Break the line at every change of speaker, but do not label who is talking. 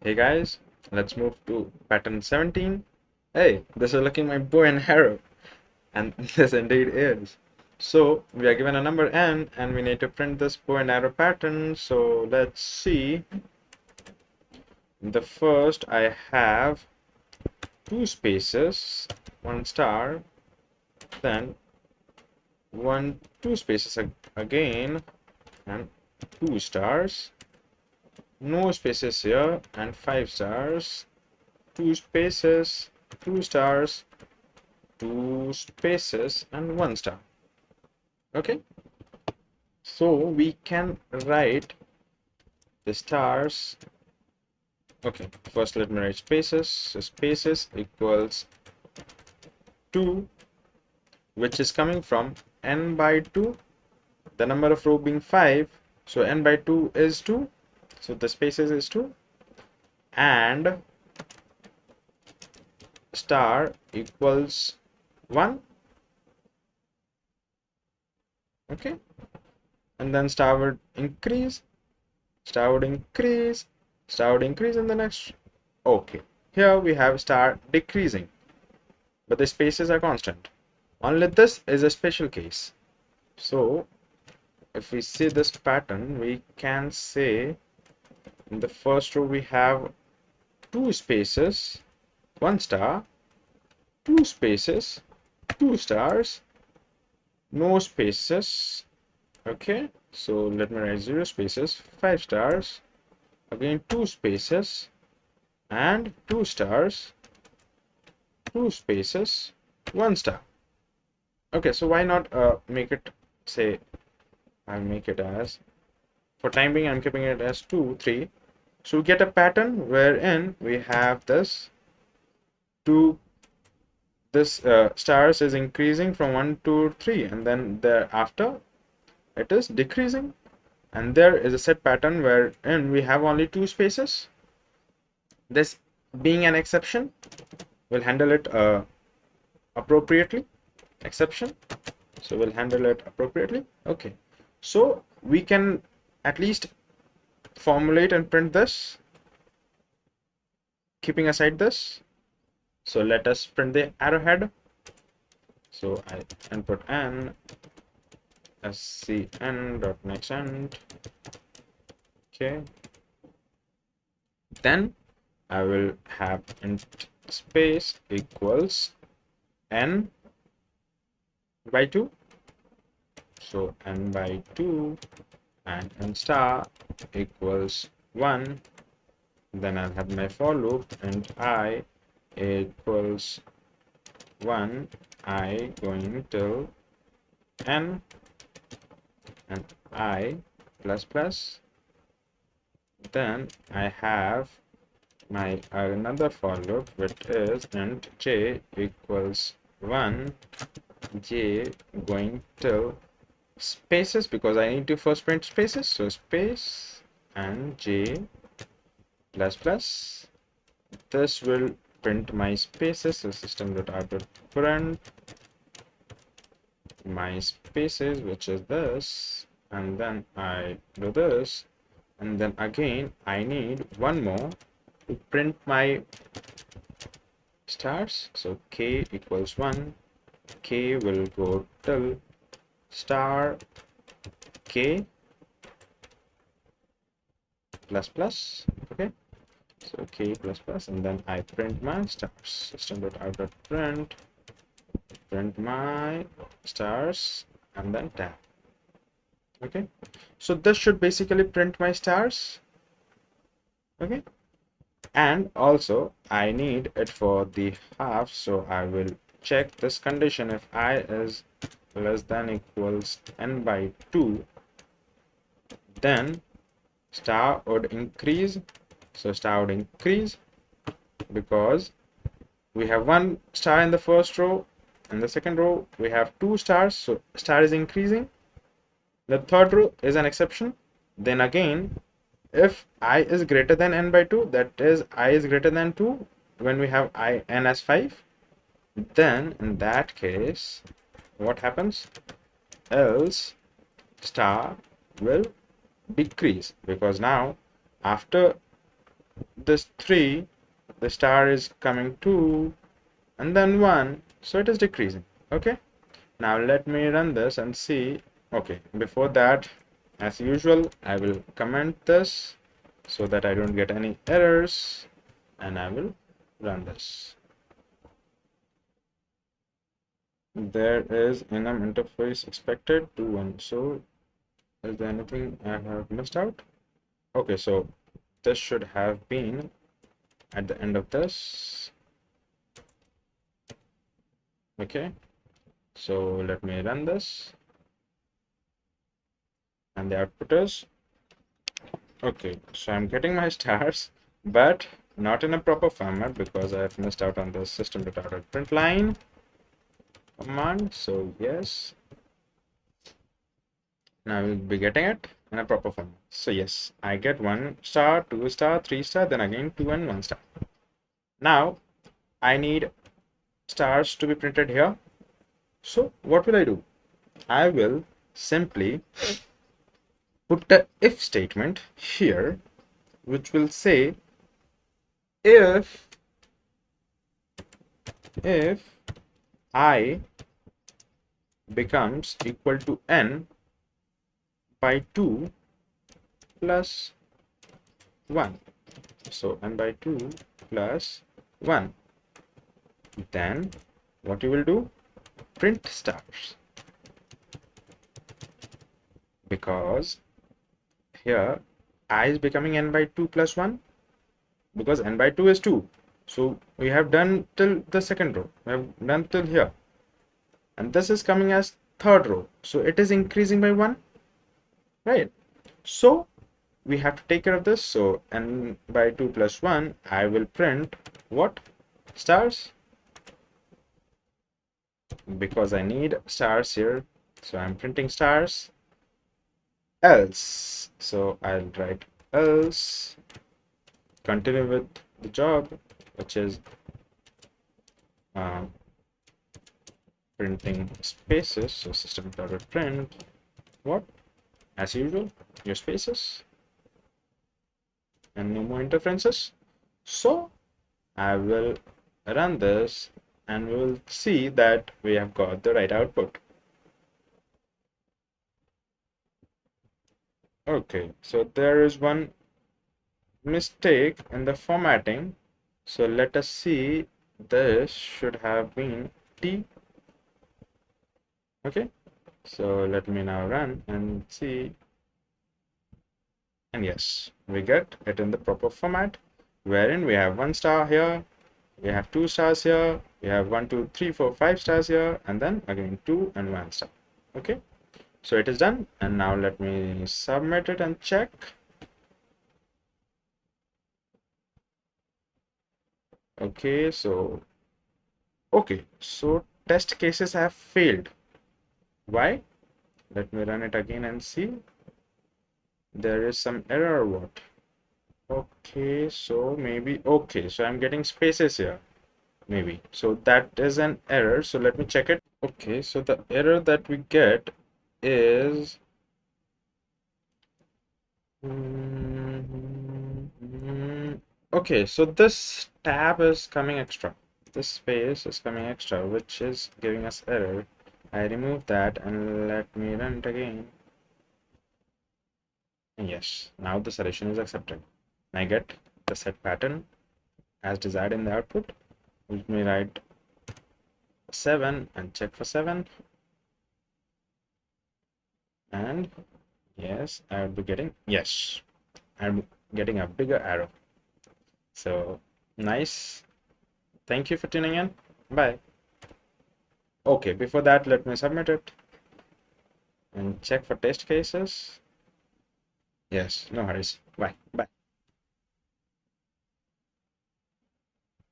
Hey guys, let's move to pattern 17. Hey, this is looking my bow and arrow, and this indeed is. So we are given a number n and we need to print this bow and arrow pattern. So let's see. The first I have two spaces, one star, then two spaces again, and two stars. No spaces here, and five stars, two spaces, two stars, two spaces, and one star. Okay, so we can write the stars. Okay, first let me write spaces. So spaces equals 2, which is coming from n by 2, the number of row being 5, so n by 2 is 2, so the spaces is 2, and star equals 1. Okay, and then star would increase, star would increase, star would increase in the next. Okay, here we have star decreasing, but the spaces are constant. Only this is a special case. So if we see this pattern, we can say in the first row we have two spaces, one star, two spaces, two stars, no spaces. Okay, so let me write 0 spaces, 5 stars, again 2 spaces, and 2 stars, 2 spaces, 1 star. Okay, so why not make it, say, I'll make it as, for time being I'm keeping it as 2 3. So we get a pattern wherein we have this stars is increasing from 1 to 3, and then thereafter it is decreasing, and there is a set pattern wherein we have only 2 spaces. This being an exception, we'll handle it appropriately. Exception, so we'll handle it appropriately. Okay, so we can at least formulate and print this, keeping aside this. So let us print the arrowhead. So I input n scn dot next end. Okay, then I will have int space equals n by 2, so n by 2, and n star equals 1. Then I'll have my for loop, and I equals 1, I going till n, and I plus plus. Then I have my another for loop, which is int j equals 1, j going till spaces, because I need to first print spaces, so space and j plus plus. This will print my spaces, so system.out.print my spaces, which is this, and then I do this, and then again I need one more to print my stars. So k equals 1, k will go till star k plus plus. Okay, so k plus plus, and then I print my stars. System.out.print print my stars, and then tab. Okay, so this should basically print my stars. Okay, and also I need it for the half, so I will check this condition. If I is less than equals n by 2, then star would increase. So star would increase because we have one star in the first row. In the second row we have two stars, so star is increasing. The third row is an exception. Then again, if I is greater than n by 2, that is I is greater than 2, when we have n as 5, then in that case what happens? Else star will decrease, because now after this 3, the star is coming 2, and then 1, so it is decreasing. Okay, now let me run this and see. Okay, before that, as usual, I will comment this so that I don't get any errors, and I will run this. There is enum interface expected to 1. So is there anything I have missed out? Okay, so this should have been at the end of this. Okay, so let me run this, and the output is okay. So I'm getting my stars, but not in a proper format because I have missed out on the system.out.println command. So yes, now we'll be getting it in a proper format. So yes, I get 1 star, 2 star, 3 star, then again 2 and 1 star. Now I need stars to be printed here. So what will I do? I will simply put the if statement here, which will say if I becomes equal to n by 2 plus 1. So n by 2 plus 1. Then what you will do? Print stars. Because here I is becoming n by 2 plus 1 because n by 2 is 2. So we have done till the second row. We have done till here. And this is coming as third row. So it is increasing by 1. Right? So we have to take care of this. So n by 2 plus 1, I will print what? Stars. Because I need stars here. So I'm printing stars. Else. So I'll write else. Continue with the job, which is printing spaces. So system.print what? As usual, your spaces and no more interferences. So I will run this and we will see that we have got the right output. Okay, so there is one mistake in the formatting. So let us see, this should have been T. Okay, so let me now run and see. And yes, we get it in the proper format, wherein we have 1 star here, we have 2 stars here, we have 1, 2, 3, 4, 5 stars here, and then again 2 and 1 star. Okay, so it is done, and now let me submit it and check. Okay, so test cases have failed. Why? Let me run it again and see. There is some error or what? Okay, so maybe okay, so I'm getting spaces here. Maybe. So that is an error. So let me check it. Okay, so the error that we get is okay, so this tab is coming extra. This space is coming extra, which is giving us error. I remove that and let me run it again. And yes, now the solution is accepted. I get the set pattern as desired in the output. Let me write 7 and check for 7. And yes, I will be getting, yes, I'm getting a bigger arrow. So nice. Thank you for tuning in. Bye. Okay, before that, let me submit it and check for test cases. Yes, no hurries. Bye. Bye.